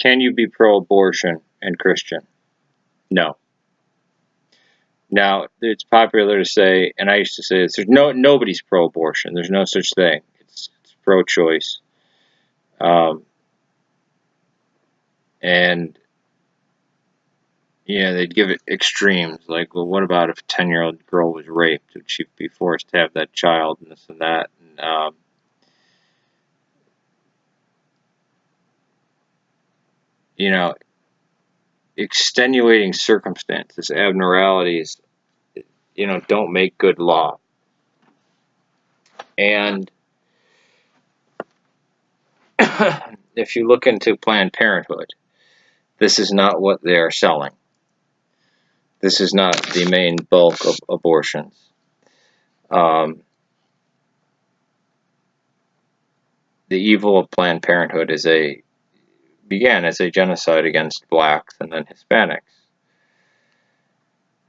Can you be pro-abortion and Christian? No. Now, it's popular to say, and I used to say this, nobody's pro-abortion. There's no such thing. It's pro-choice. Um, and yeah, they'd give it extremes, like, well, what about if a 10-year-old girl was raped? Would she be forced to have that child and this and that? And, you know, extenuating circumstances, abnormalities, don't make good law. And if you look into Planned Parenthood, this is not what they are selling. This is not the main bulk of abortions. Um, the evil of Planned Parenthood began as a genocide against blacks and then Hispanics.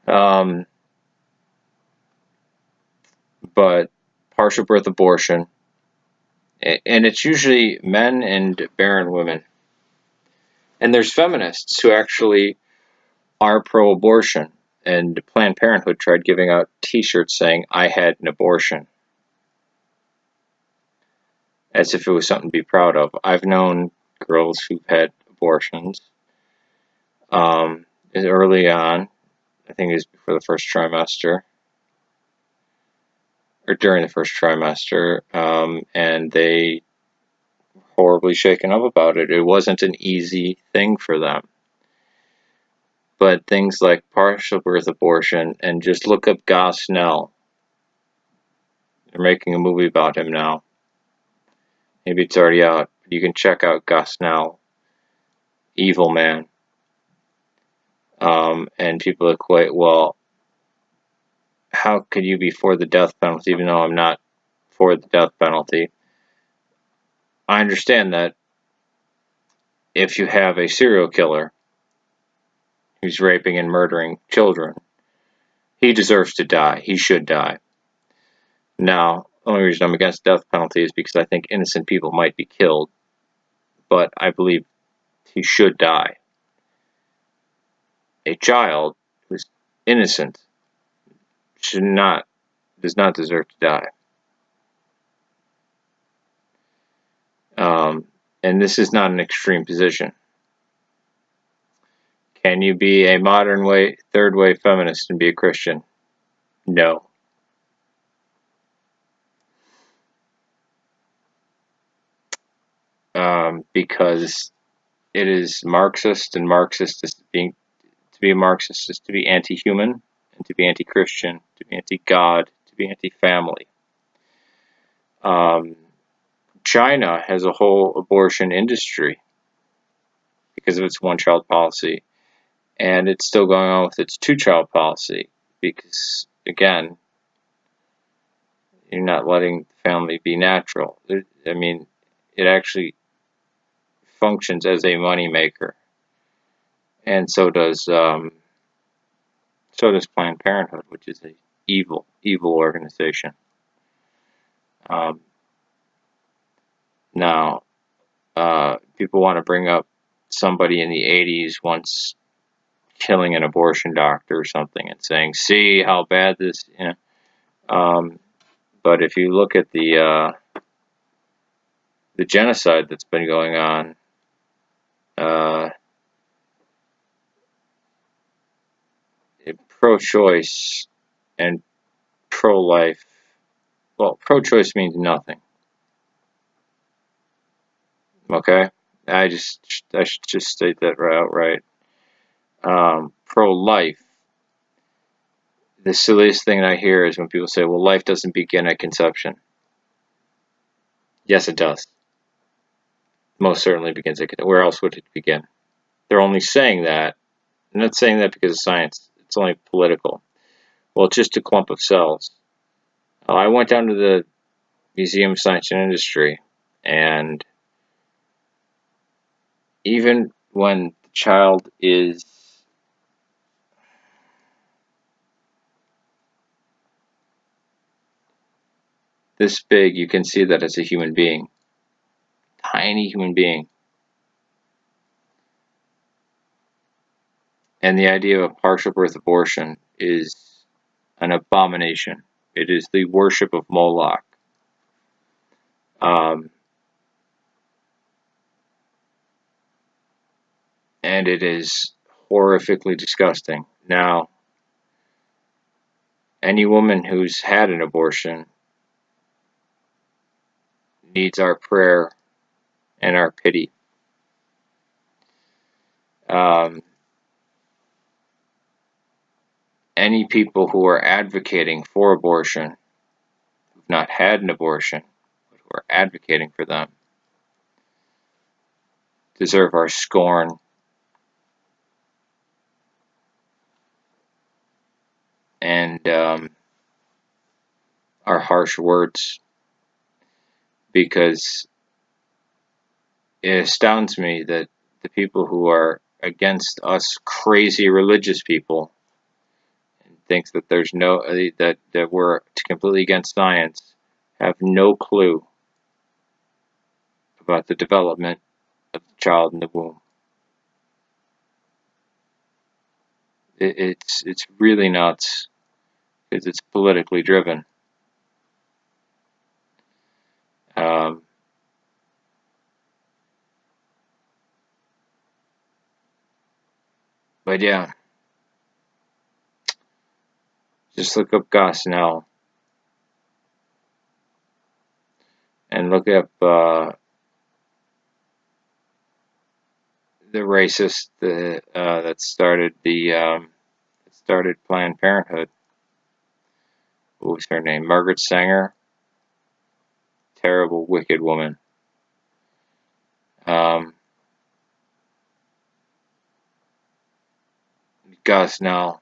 Um, but partial birth abortion, and it's usually men and barren women. And there's feminists who actually are pro-abortion, and Planned Parenthood tried giving out T-shirts saying, "I had an abortion," as if it was something to be proud of. I've known girls who've had abortions early on. I think it was before the first trimester, or during the first trimester, and they were horribly shaken up about it. It wasn't an easy thing for them. But things like partial birth abortion, and just look up Gosnell. They're making a movie about him now. Maybe it's already out. You can check out Gosnell, Evil Man. And people equate, well, how could you be for the death penalty even though I'm not for the death penalty? I understand that if you have a serial killer who's raping and murdering children, he deserves to die. He should die. Now, the only reason I'm against the death penalty is because I think innocent people might be killed, but I believe he should die. A child who's innocent does not deserve to die. And this is not an extreme position. Can you be a modern way, third way feminist and be a Christian? No. Because it is Marxist, and to be a Marxist is to be anti-human, and to be anti-Christian, to be anti-God, to be anti-family. China has a whole abortion industry because of its one-child policy, and it's still going on with its two-child policy because, again, you're not letting the family be natural. I mean, it actually functions as a money maker, and so does Planned Parenthood, which is a evil organization. Now, people want to bring up somebody in the 80s once killing an abortion doctor or something and saying, "See how bad this," but if you look at the genocide that's been going on, pro-choice and pro-life. Well, pro-choice means nothing. Okay, I should just state that right outright. Pro-life. The silliest thing I hear is when people say, "Well, life doesn't begin at conception." Yes, it does. Most certainly begins at conception. Where else would it begin? They're only saying that. I'm not saying that because of science. It's only political. Well, it's just a clump of cells. I went down to the Museum of Science and Industry, and even when the child is this big, you can see that it's a human being. Tiny human being. And the idea of a partial birth abortion is an abomination. It is the worship of Moloch. And it is horrifically disgusting. Now, any woman who's had an abortion needs our prayer and our pity. Any people who are advocating for abortion, who've not had an abortion, but who are advocating for them, deserve our scorn and our harsh words, because it astounds me that the people who are against us crazy religious people and thinks that there's no that we're completely against science have no clue about the development of the child in the womb. It's really nuts because it's politically driven. But yeah, just look up Gosnell and look up the racist that started Planned Parenthood. What was her name? Margaret Sanger. Terrible, wicked woman. Gosnell,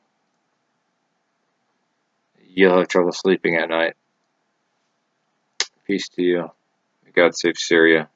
you'll have trouble sleeping at night. Peace to you. God save Syria.